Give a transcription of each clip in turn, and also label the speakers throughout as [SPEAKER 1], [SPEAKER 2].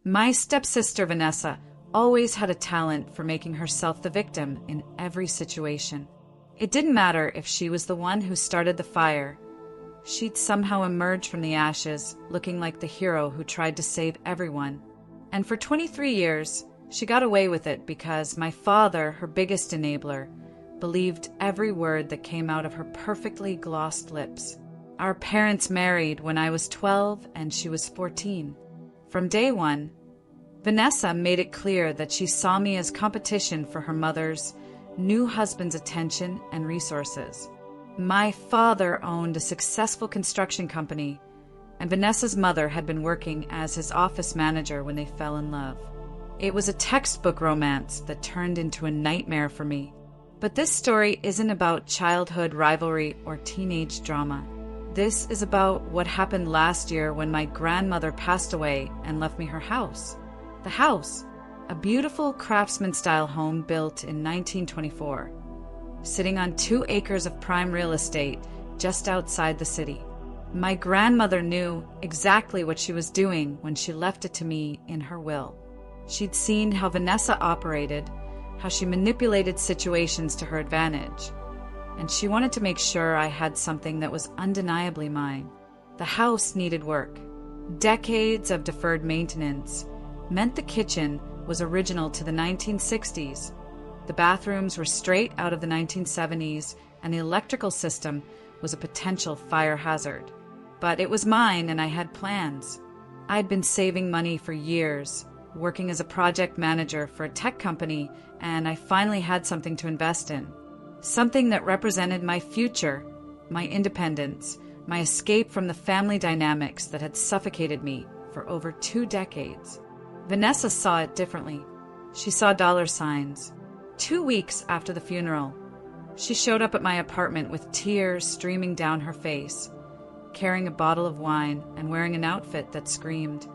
[SPEAKER 1] My stepsister Vanessa always had a talent for making herself the victim in every situation. It didn't matter if she was the one who started the fire. She'd somehow emerge from the ashes, looking like the hero who tried to save everyone. And for 23 years, she got away with it because my father, her biggest enabler, believed every word that came out of her perfectly glossed lips. Our parents married when I was 12 and she was 14. From day one, Vanessa made it clear that she saw me as competition for her mother's new husband's attention and resources. My father owned a successful construction company, and Vanessa's mother had been working as his office manager when they fell in love. It was a textbook romance that turned into a nightmare for me. But this story isn't about childhood rivalry or teenage drama. This is about what happened last year when my grandmother passed away and left me her house. The house, a beautiful craftsman-style home built in 1924, sitting on 2 acres of prime real estate just outside the city. My grandmother knew exactly what she was doing when she left it to me in her will. She'd seen how Vanessa operated, how she manipulated situations to her advantage, and she wanted to make sure I had something that was undeniably mine. The house needed work. Decades of deferred maintenance meant the kitchen was original to the 1960s. The bathrooms were straight out of the 1970s, and the electrical system was a potential fire hazard. But it was mine, and I had plans. I'd been saving money for years, working as a project manager for a tech company, and I finally had something to invest in. Something that represented my future, my independence, my escape from the family dynamics that had suffocated me for over 2 decades. Vanessa saw it differently. She saw dollar signs. 2 weeks after the funeral, she showed up at my apartment with tears streaming down her face, carrying a bottle of wine and wearing an outfit that screamed,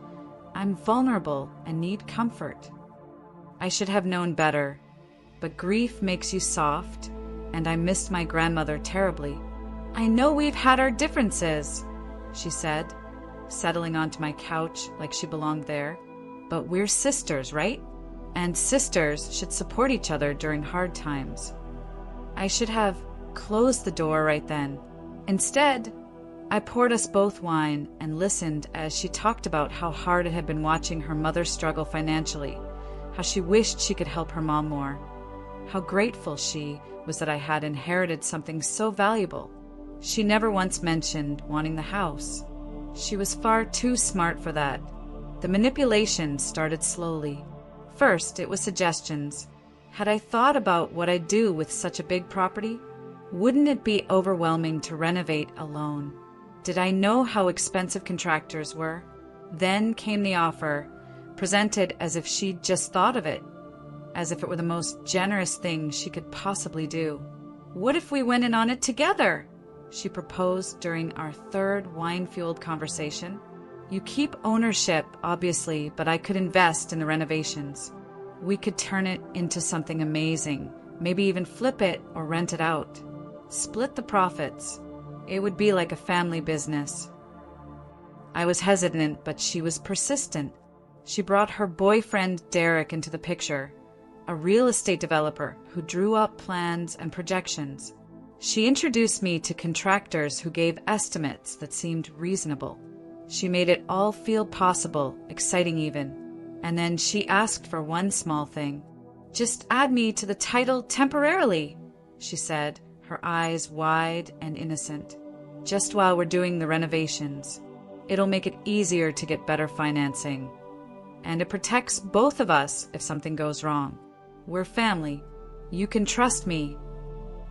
[SPEAKER 1] "I'm vulnerable and need comfort." I should have known better, but grief makes you soft, and I missed my grandmother terribly. "I know we've had our differences," she said, settling onto my couch like she belonged there, "but we're sisters, right? And sisters should support each other during hard times." I should have closed the door right then. Instead, I poured us both wine and listened as she talked about how hard it had been watching her mother struggle financially, how she wished she could help her mom more, how grateful she was that I had inherited something so valuable. She never once mentioned wanting the house. She was far too smart for that. The manipulation started slowly. First, it was suggestions. Had I thought about what I'd do with such a big property? Wouldn't it be overwhelming to renovate alone? Did I know how expensive contractors were? Then came the offer, presented as if she'd just thought of it, as if it were the most generous thing she could possibly do. "What if we went in on it together?" she proposed during our 3rd wine-fueled conversation. "You keep ownership, obviously, but I could invest in the renovations. We could turn it into something amazing, maybe even flip it or rent it out. Split the profits. It would be like a family business." I was hesitant, but she was persistent. She brought her boyfriend Derek into the picture, a real estate developer who drew up plans and projections. She introduced me to contractors who gave estimates that seemed reasonable. She made it all feel possible, exciting even. And then she asked for one small thing. "Just add me to the title temporarily," she said, her eyes wide and innocent. "Just while we're doing the renovations. It'll make it easier to get better financing. And it protects both of us if something goes wrong. We're family. You can trust me."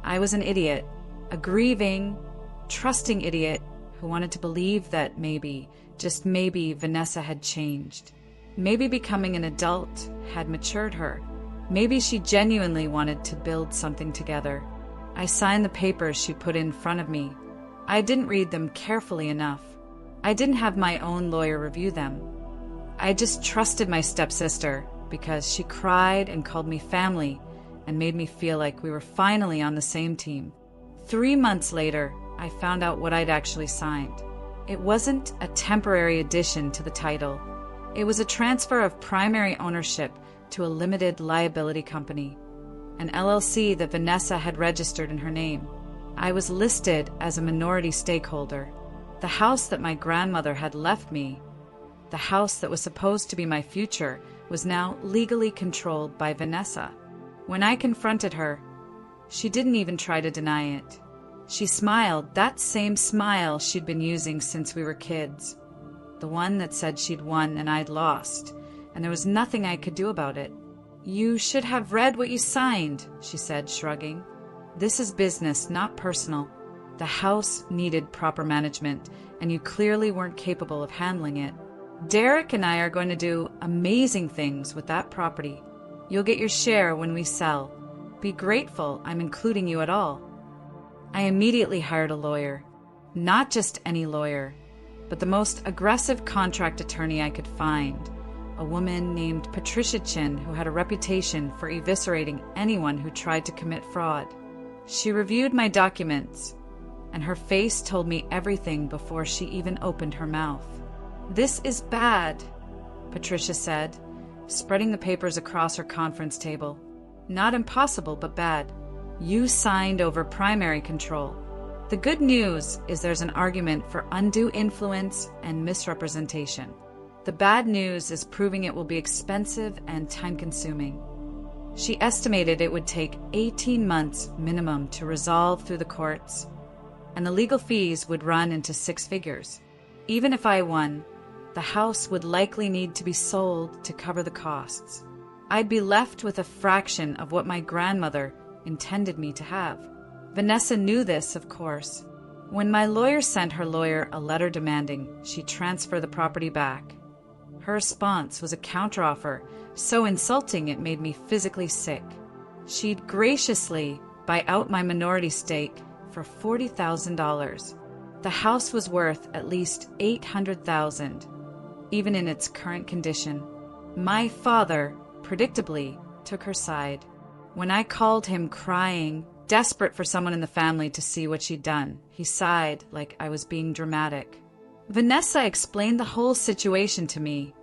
[SPEAKER 1] I was an idiot, a grieving, trusting idiot who wanted to believe that maybe, just maybe, Vanessa had changed. Maybe becoming an adult had matured her. Maybe she genuinely wanted to build something together. I signed the papers she put in front of me. I didn't read them carefully enough. I didn't have my own lawyer review them. I just trusted my stepsister because she cried and called me family and made me feel like we were finally on the same team. 3 months later, I found out what I'd actually signed. It wasn't a temporary addition to the title. It was a transfer of primary ownership to a limited liability company, an LLC that Vanessa had registered in her name. I was listed as a minority stakeholder. The house that my grandmother had left me, the house that was supposed to be my future, was now legally controlled by Vanessa. When I confronted her, she didn't even try to deny it. She smiled, that same smile she'd been using since we were kids. The one that said she'd won and I'd lost, and there was nothing I could do about it. "You should have read what you signed," she said, shrugging. "This is business, not personal. The house needed proper management, and you clearly weren't capable of handling it. Derek and I are going to do amazing things with that property. You'll get your share when we sell. Be grateful I'm including you at all." I immediately hired a lawyer. Not just any lawyer, but the most aggressive contract attorney I could find. A woman named Patricia Chin, who had a reputation for eviscerating anyone who tried to commit fraud. She reviewed my documents, and her face told me everything before she even opened her mouth. "This is bad," Patricia said, spreading the papers across her conference table. "Not impossible, but bad. You signed over primary control. The good news is there's an argument for undue influence and misrepresentation. The bad news is proving it will be expensive and time-consuming." She estimated it would take 18 months minimum to resolve through the courts, and the legal fees would run into 6 figures. Even if I won, the house would likely need to be sold to cover the costs. I'd be left with a fraction of what my grandmother intended me to have. Vanessa knew this, of course. When my lawyer sent her lawyer a letter demanding she transfer the property back, her response was a counteroffer so insulting it made me physically sick. She'd graciously buy out my minority stake for $40,000. The house was worth at least $800,000, even in its current condition. My father, predictably, took her side. When I called him crying, desperate for someone in the family to see what she'd done, he sighed like I was being dramatic. "Vanessa explained the whole situation to me,"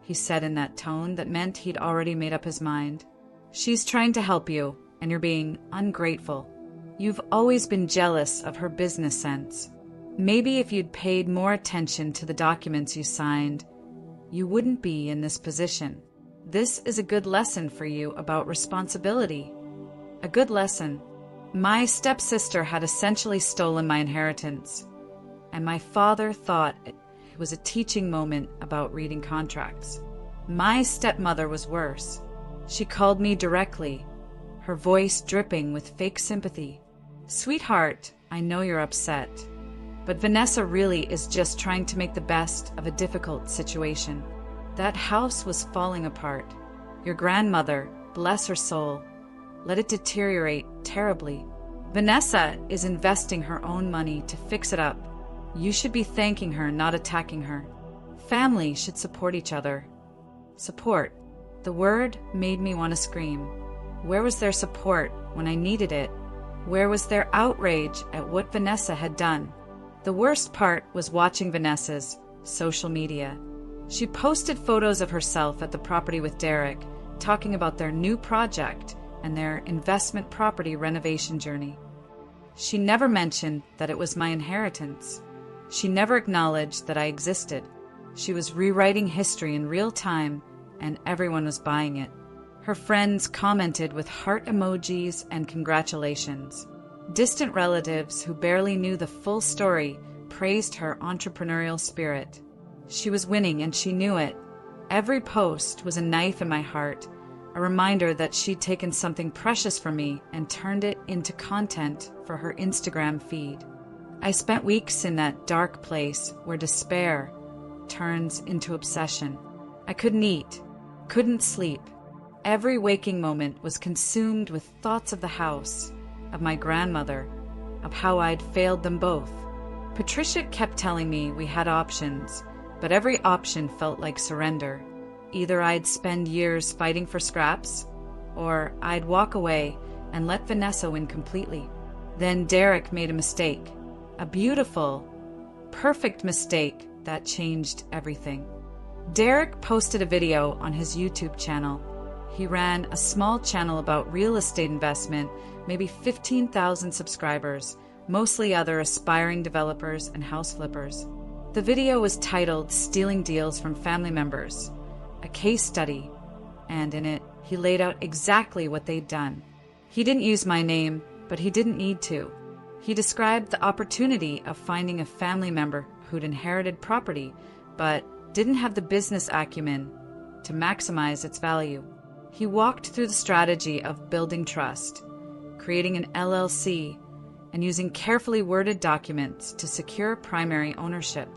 [SPEAKER 1] he said in that tone that meant he'd already made up his mind. "She's trying to help you, and you're being ungrateful. You've always been jealous of her business sense. Maybe if you'd paid more attention to the documents you signed, you wouldn't be in this position. This is a good lesson for you about responsibility. A good lesson. My stepsister had essentially stolen my inheritance, and my father thought it was a teaching moment about reading contracts. My stepmother was worse. She called me directly, her voice dripping with fake sympathy. 'Sweetheart, I know you're upset, but Vanessa really is just trying to make the best of a difficult situation. That house was falling apart. Your grandmother, bless her soul, let it deteriorate terribly. Vanessa is investing her own money to fix it up. You should be thanking her, not attacking her. Family should support each other.' Support. The word made me want to scream. Where was their support when I needed it? Where was their outrage at what Vanessa had done? The worst part was watching Vanessa's social media. She posted photos of herself at the property with Derek, talking about their new project and their investment property renovation journey. She never mentioned that it was my inheritance. She never acknowledged that I existed. She was rewriting history in real time, and everyone was buying it. Her friends commented with heart emojis and congratulations. Distant relatives who barely knew the full story praised her entrepreneurial spirit. She was winning, and she knew it. Every post was a knife in my heart, a reminder that she'd taken something precious from me and turned it into content for her Instagram feed. I spent weeks in that dark place where despair turns into obsession. I couldn't eat, couldn't sleep. Every waking moment was consumed with thoughts of the house, of my grandmother, of how I'd failed them both. Patricia kept telling me we had options, but every option felt like surrender. Either I'd spend years fighting for scraps, or I'd walk away and let Vanessa win completely. Then Derek made a mistake, a beautiful, perfect mistake that changed everything. Derek posted a video on his YouTube channel. He ran a small channel about real estate investment, maybe 15,000 subscribers, mostly other aspiring developers and house flippers. The video was titled "Stealing Deals from Family Members," a case study, and in it, he laid out exactly what they'd done. He didn't use my name, but he didn't need to. He described the opportunity of finding a family member who'd inherited property, but didn't have the business acumen to maximize its value. He walked through the strategy of building trust, creating an LLC, and using carefully worded documents to secure primary ownership.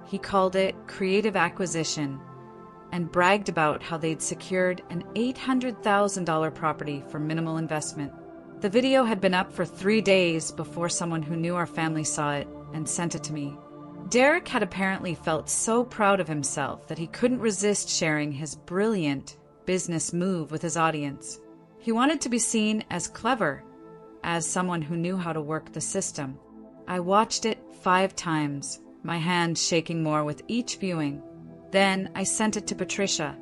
[SPEAKER 1] He called it creative acquisition and bragged about how they'd secured an $800,000 property for minimal investment. The video had been up for 3 days before someone who knew our family saw it and sent it to me. Derek had apparently felt so proud of himself that he couldn't resist sharing his brilliant business move with his audience. He wanted to be seen as clever, as someone who knew how to work the system. I watched it 5 times, my hand shaking more with each viewing. Then I sent it to Patricia.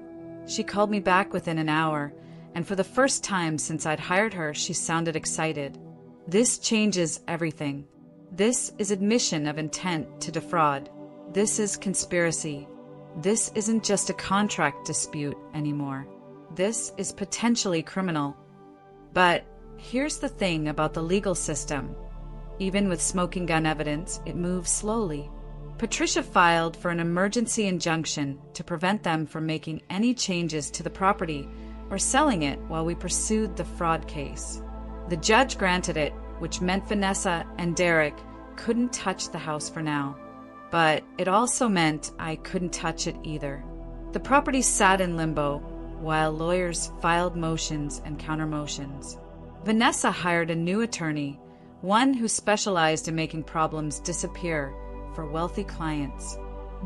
[SPEAKER 1] She called me back within an hour, and for the first time since I'd hired her, she sounded excited. This changes everything. This is admission of intent to defraud. This is conspiracy. This isn't just a contract dispute anymore. This is potentially criminal. But here's the thing about the legal system. Even with smoking gun evidence, it moves slowly. Patricia filed for an emergency injunction to prevent them from making any changes to the property or selling it while we pursued the fraud case. The judge granted it, which meant Vanessa and Derek couldn't touch the house for now. But it also meant I couldn't touch it either. The property sat in limbo while lawyers filed motions and counter-motions. Vanessa hired a new attorney, one who specialized in making problems disappear for wealthy clients.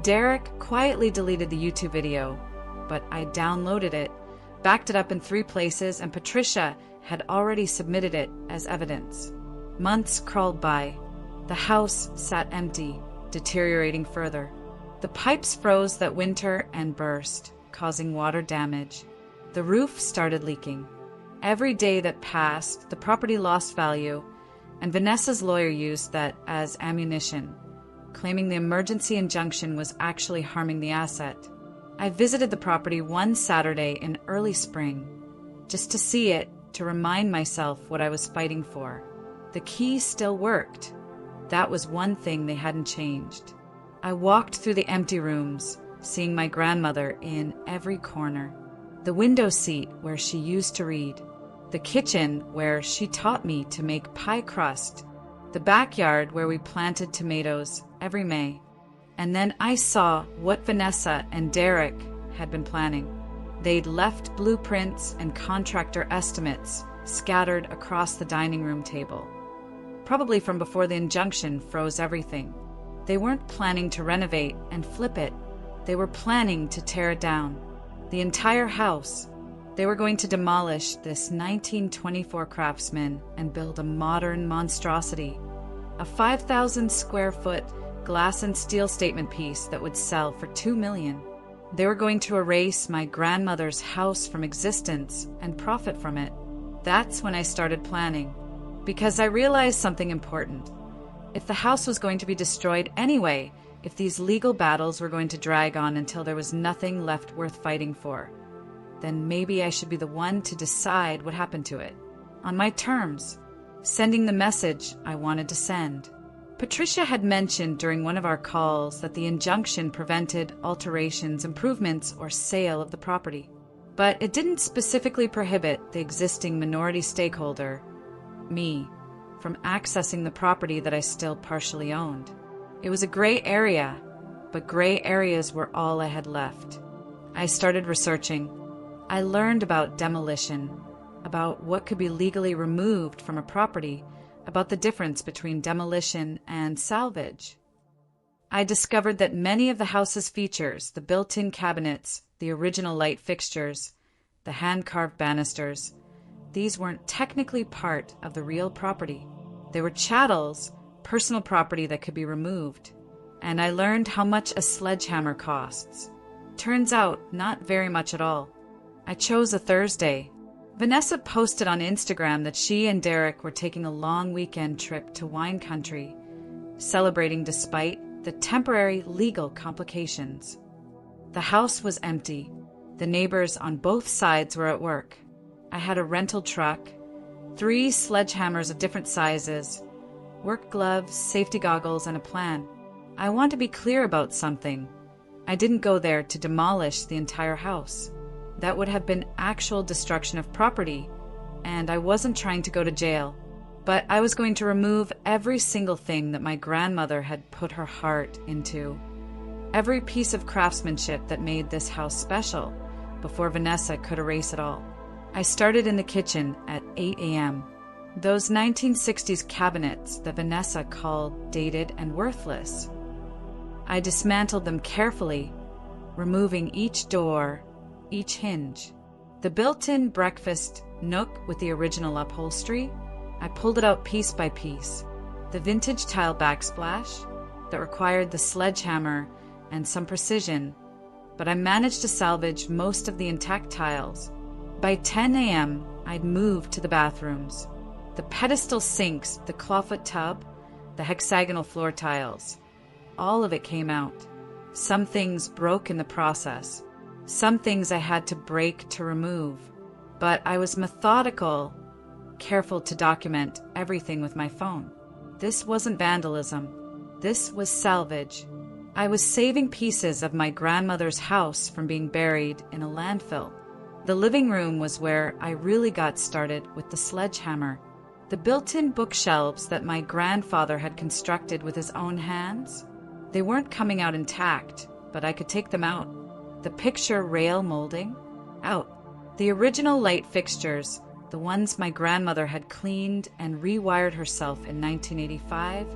[SPEAKER 1] Derek quietly deleted the YouTube video, but I downloaded it, backed it up in 3 places, and Patricia had already submitted it as evidence. Months crawled by. The house sat empty, deteriorating further. The pipes froze that winter and burst, causing water damage. The roof started leaking. Every day that passed, the property lost value, and Vanessa's lawyer used that as ammunition, claiming the emergency injunction was actually harming the asset. I visited the property one Saturday in early spring, just to see it, to remind myself what I was fighting for. The key still worked. That was one thing they hadn't changed. I walked through the empty rooms, seeing my grandmother in every corner. The window seat where she used to read. The kitchen where she taught me to make pie crust. The backyard where we planted tomatoes every May. And then I saw what Vanessa and Derek had been planning. They'd left blueprints and contractor estimates scattered across the dining room table, probably from before the injunction froze everything. They weren't planning to renovate and flip it. They were planning to tear it down. The entire house. They were going to demolish this 1924 Craftsman and build a modern monstrosity, a 5,000 square foot glass and steel statement piece that would sell for $2 million. They were going to erase my grandmother's house from existence and profit from it. That's when I started planning, because I realized something important. If the house was going to be destroyed anyway, if these legal battles were going to drag on until there was nothing left worth fighting for, then maybe I should be the one to decide what happened to it, on my terms, sending the message I wanted to send. Patricia had mentioned during one of our calls that the injunction prevented alterations, improvements, or sale of the property, but it didn't specifically prohibit the existing minority stakeholder, me, from accessing the property that I still partially owned. It was a gray area, but gray areas were all I had left. I started researching. I learned about demolition, about what could be legally removed from a property, about the difference between demolition and salvage. I discovered that many of the house's features, the built-in cabinets, the original light fixtures, the hand-carved banisters, these weren't technically part of the real property. They were chattels, personal property that could be removed. And I learned how much a sledgehammer costs. Turns out, not very much at all. I chose a Thursday. Vanessa posted on Instagram that she and Derek were taking a long weekend trip to wine country, celebrating despite the temporary legal complications. The house was empty. The neighbors on both sides were at work. I had a rental truck, 3 sledgehammers of different sizes, work gloves, safety goggles, and a plan. I want to be clear about something. I didn't go there to demolish the entire house. That would have been actual destruction of property, and I wasn't trying to go to jail. But I was going to remove every single thing that my grandmother had put her heart into. Every piece of craftsmanship that made this house special before Vanessa could erase it all. I started in the kitchen at 8 a.m. Those 1960s cabinets that Vanessa called dated and worthless. I dismantled them carefully, removing each door, each hinge. The built-in breakfast nook with the original upholstery, I pulled it out piece by piece. The vintage tile backsplash that required the sledgehammer and some precision, but I managed to salvage most of the intact tiles. By 10 a.m., I'd moved to the bathrooms. The pedestal sinks, the clawfoot tub, the hexagonal floor tiles. All of it came out. Some things broke in the process. Some things I had to break to remove. But I was methodical, careful to document everything with my phone. This wasn't vandalism. This was salvage. I was saving pieces of my grandmother's house from being buried in a landfill. The living room was where I really got started with the sledgehammer. The built-in bookshelves that my grandfather had constructed with his own hands, they weren't coming out intact, but I could take them out. The picture rail molding, out. The original light fixtures, the ones my grandmother had cleaned and rewired herself in 1985,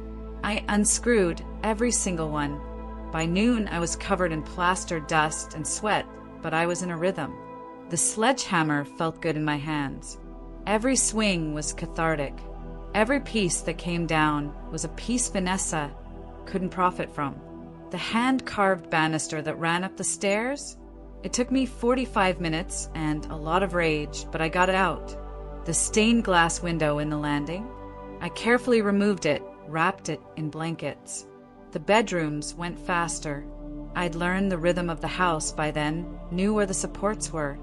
[SPEAKER 1] I unscrewed every single one. By noon, I was covered in plaster dust and sweat, but I was in a rhythm. The sledgehammer felt good in my hands. Every swing was cathartic. Every piece that came down was a piece Vanessa couldn't profit from. The hand-carved banister that ran up the stairs, it took me 45 minutes and a lot of rage, but I got it out. The stained glass window in the landing, I carefully removed it, wrapped it in blankets. The bedrooms went faster. I'd learned the rhythm of the house by then, knew where the supports were,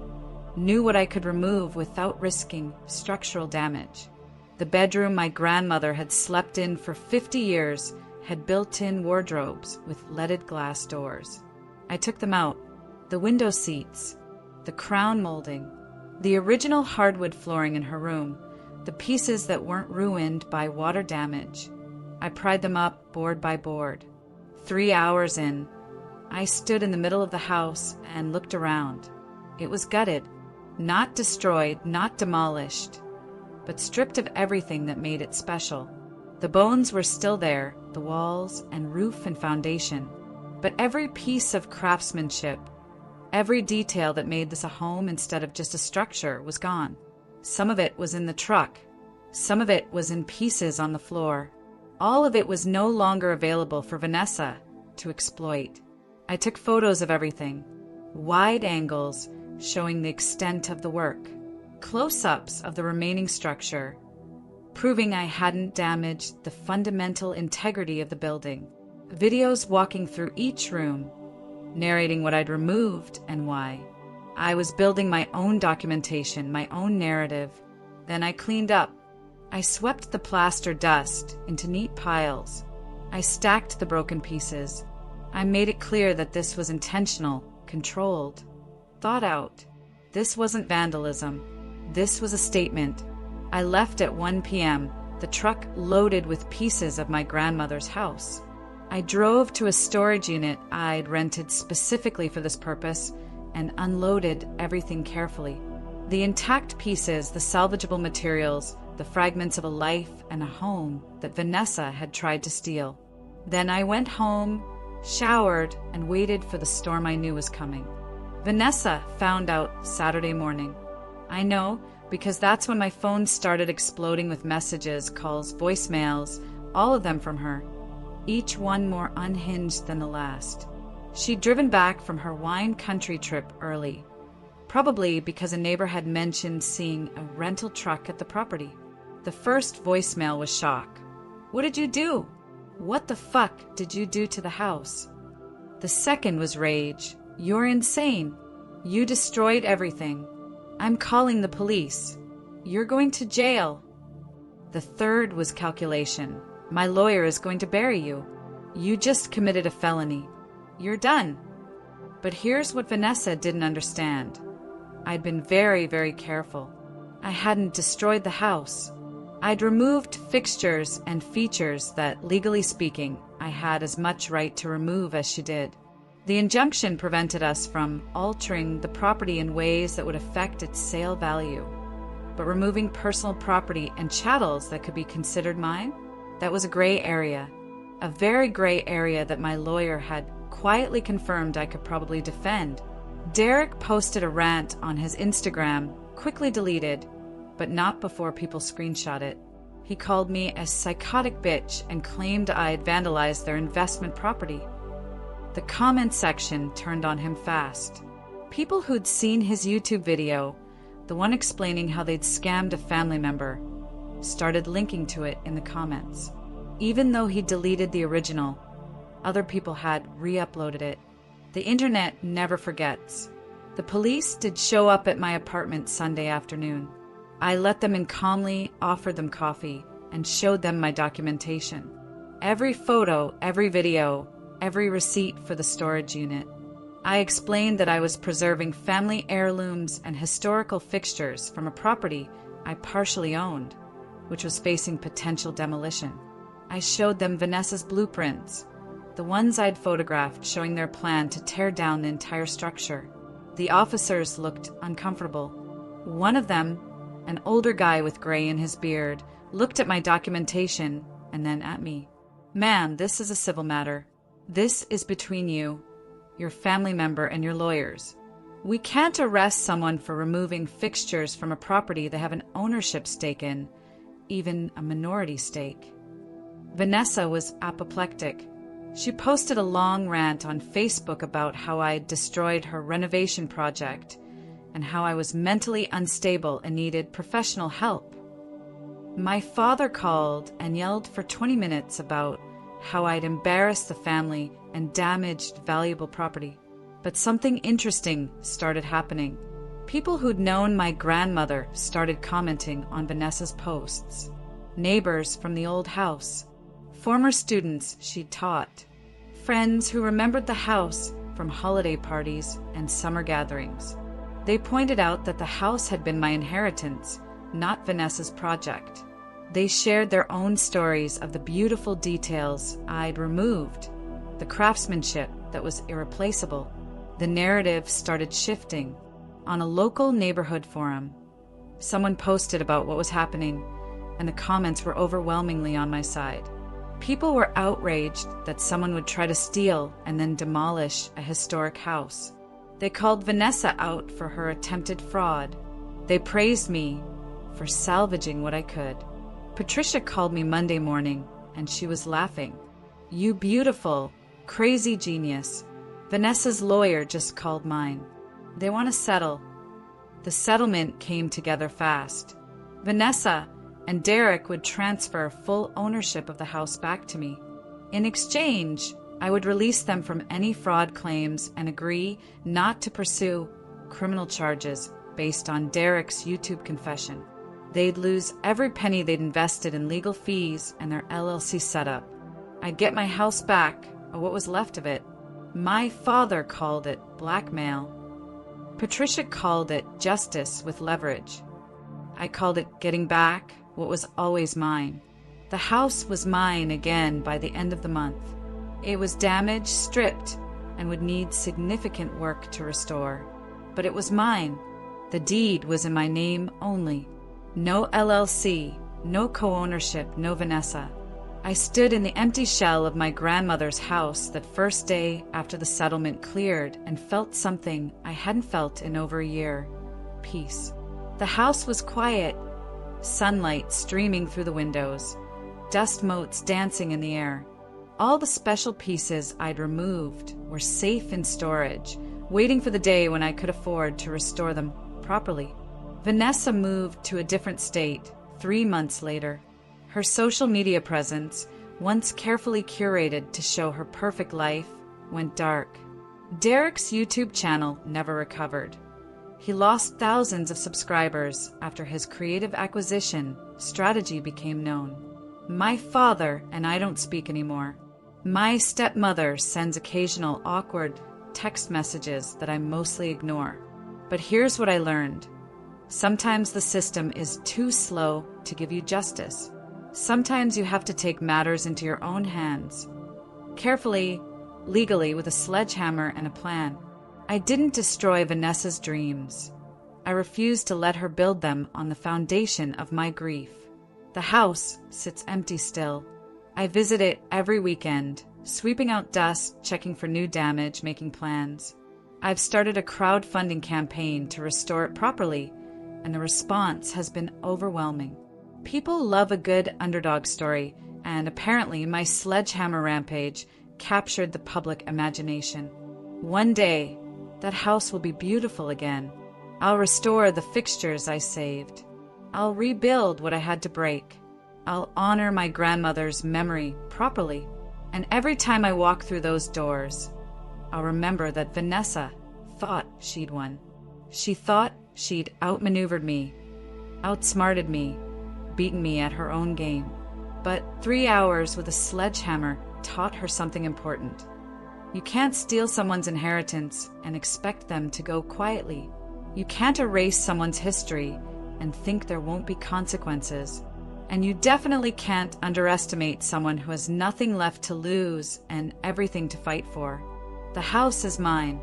[SPEAKER 1] knew what I could remove without risking structural damage. The bedroom my grandmother had slept in for 50 years had built-in wardrobes with leaded glass doors. I took them out. The window seats, the crown molding, the original hardwood flooring in her room, the pieces that weren't ruined by water damage. I pried them up board by board. 3 hours in, I stood in the middle of the house and looked around. It was gutted, not destroyed, not demolished, but stripped of everything that made it special. The bones were still there, the walls and roof and foundation, but every piece of craftsmanship, every detail that made this a home instead of just a structure was gone. Some of it was in the truck. Some of it was in pieces on the floor. All of it was no longer available for Vanessa to exploit. I took photos of everything, wide angles showing the extent of the work, close-ups of the remaining structure, proving I hadn't damaged the fundamental integrity of the building, videos walking through each room, narrating what I'd removed and why. I was building my own documentation, my own narrative. Then I cleaned up. I swept the plaster dust into neat piles. I stacked the broken pieces. I made it clear that this was intentional, controlled, thought out. This wasn't vandalism. This was a statement. I left at 1 p.m., the truck loaded with pieces of my grandmother's house. I drove to a storage unit I'd rented specifically for this purpose and unloaded everything carefully. The intact pieces, the salvageable materials, the fragments of a life and a home that Vanessa had tried to steal. Then I went home, showered, and waited for the storm I knew was coming. Vanessa found out Saturday morning. I know, because that's when my phone started exploding with messages, calls, voicemails, all of them from her, each one more unhinged than the last. She'd driven back from her wine country trip early, probably because a neighbor had mentioned seeing a rental truck at the property. The first voicemail was shock. "What did you do? What the fuck did you do to the house?" The second was rage. "You're insane. You destroyed everything. I'm calling the police. You're going to jail." The third was calculation. "My lawyer is going to bury you. You just committed a felony. You're done." But here's what Vanessa didn't understand. I'd been very, very careful. I hadn't destroyed the house. I'd removed fixtures and features that, legally speaking, I had as much right to remove as she did. The injunction prevented us from altering the property in ways that would affect its sale value. But removing personal property and chattels that could be considered mine, that was a gray area. A very gray area that my lawyer had quietly confirmed I could probably defend. Derek posted a rant on his Instagram, quickly deleted, but not before people screenshot it. He called me a psychotic bitch and claimed I'd vandalized their investment property. The comment section turned on him fast. People who'd seen his YouTube video, the one explaining how they'd scammed a family member, started linking to it in the comments. Even though he deleted the original, other people had re-uploaded it. The internet never forgets. The police did show up at my apartment Sunday afternoon. I let them in calmly, offered them coffee, and showed them my documentation. Every photo, every video, every receipt for the storage unit. I explained that I was preserving family heirlooms and historical fixtures from a property I partially owned, which was facing potential demolition. I showed them Vanessa's blueprints, the ones I'd photographed showing their plan to tear down the entire structure. The officers looked uncomfortable. One of them, an older guy with gray in his beard, looked at my documentation and then at me. "Ma'am, this is a civil matter. This is between you, your family member, and your lawyers. We can't arrest someone for removing fixtures from a property they have an ownership stake in, even a minority stake." Vanessa was apoplectic. She posted a long rant on Facebook about how I destroyed her renovation project and how I was mentally unstable and needed professional help. My father called and yelled for 20 minutes about how I'd embarrassed the family and damaged valuable property. But something interesting started happening. People who'd known my grandmother started commenting on Vanessa's posts. Neighbors from the old house, former students she'd taught, friends who remembered the house from holiday parties and summer gatherings. They pointed out that the house had been my inheritance, not Vanessa's project. They shared their own stories of the beautiful details I'd removed, the craftsmanship that was irreplaceable. The narrative started shifting. On a local neighborhood forum, someone posted about what was happening, and the comments were overwhelmingly on my side. People were outraged that someone would try to steal and then demolish a historic house. They called Vanessa out for her attempted fraud. They praised me for salvaging what I could. Patricia called me Monday morning, and she was laughing. "You beautiful, crazy genius." Vanessa's lawyer just called mine. They want to settle. The settlement came together fast. Vanessa and Derek would transfer full ownership of the house back to me. In exchange, I would release them from any fraud claims and agree not to pursue criminal charges based on Derek's YouTube confession. They'd lose every penny they'd invested in legal fees and their LLC setup. I'd get my house back, or what was left of it. My father called it blackmail. Patricia called it justice with leverage. I called it getting back what was always mine. The house was mine again by the end of the month. It was damaged, stripped, and would need significant work to restore. But it was mine. The deed was in my name only. No LLC, no co-ownership, no Vanessa. I stood in the empty shell of my grandmother's house that first day after the settlement cleared and felt something I hadn't felt in over a year. Peace. The house was quiet, sunlight streaming through the windows, dust motes dancing in the air. All the special pieces I'd removed were safe in storage, waiting for the day when I could afford to restore them properly. Vanessa moved to a different state 3 months later. Her social media presence, once carefully curated to show her perfect life, went dark. Derek's YouTube channel never recovered. He lost thousands of subscribers after his creative acquisition strategy became known. My father and I don't speak anymore. My stepmother sends occasional awkward text messages that I mostly ignore. But here's what I learned. Sometimes the system is too slow to give you justice. Sometimes you have to take matters into your own hands. Carefully, legally, with a sledgehammer and a plan. I didn't destroy Vanessa's dreams. I refused to let her build them on the foundation of my grief. The house sits empty still. I visit it every weekend, sweeping out dust, checking for new damage, making plans. I've started a crowdfunding campaign to restore it properly, and the response has been overwhelming. People love a good underdog story, and apparently my sledgehammer rampage captured the public imagination. One day, that house will be beautiful again. I'll restore the fixtures I saved. I'll rebuild what I had to break. I'll honor my grandmother's memory properly. And every time I walk through those doors, I'll remember that Vanessa thought she'd won. She thought she'd outmaneuvered me, outsmarted me, beaten me at her own game. But 3 hours with a sledgehammer taught her something important. You can't steal someone's inheritance and expect them to go quietly. You can't erase someone's history and think there won't be consequences. And you definitely can't underestimate someone who has nothing left to lose and everything to fight for. The house is mine.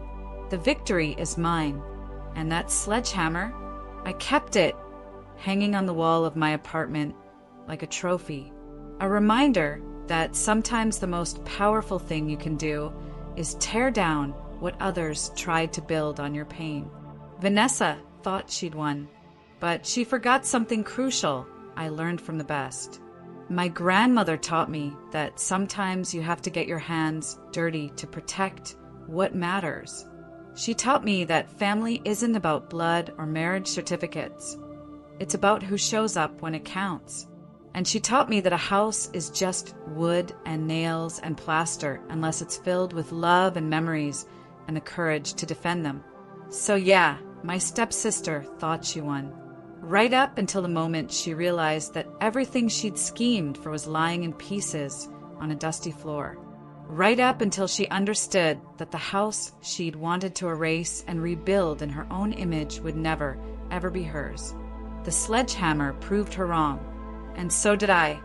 [SPEAKER 1] The victory is mine. And that sledgehammer, I kept it, hanging on the wall of my apartment like a trophy. A reminder that sometimes the most powerful thing you can do is tear down what others tried to build on your pain. Vanessa thought she'd won, but she forgot something crucial I learned from the best. My grandmother taught me that sometimes you have to get your hands dirty to protect what matters. She taught me that family isn't about blood or marriage certificates. It's about who shows up when it counts. And she taught me that a house is just wood and nails and plaster unless it's filled with love and memories and the courage to defend them. So yeah, my stepsister thought she won. Right up until the moment she realized that everything she'd schemed for was lying in pieces on a dusty floor. Right up until she understood that the house she'd wanted to erase and rebuild in her own image would never, ever be hers. The sledgehammer proved her wrong, and so did I.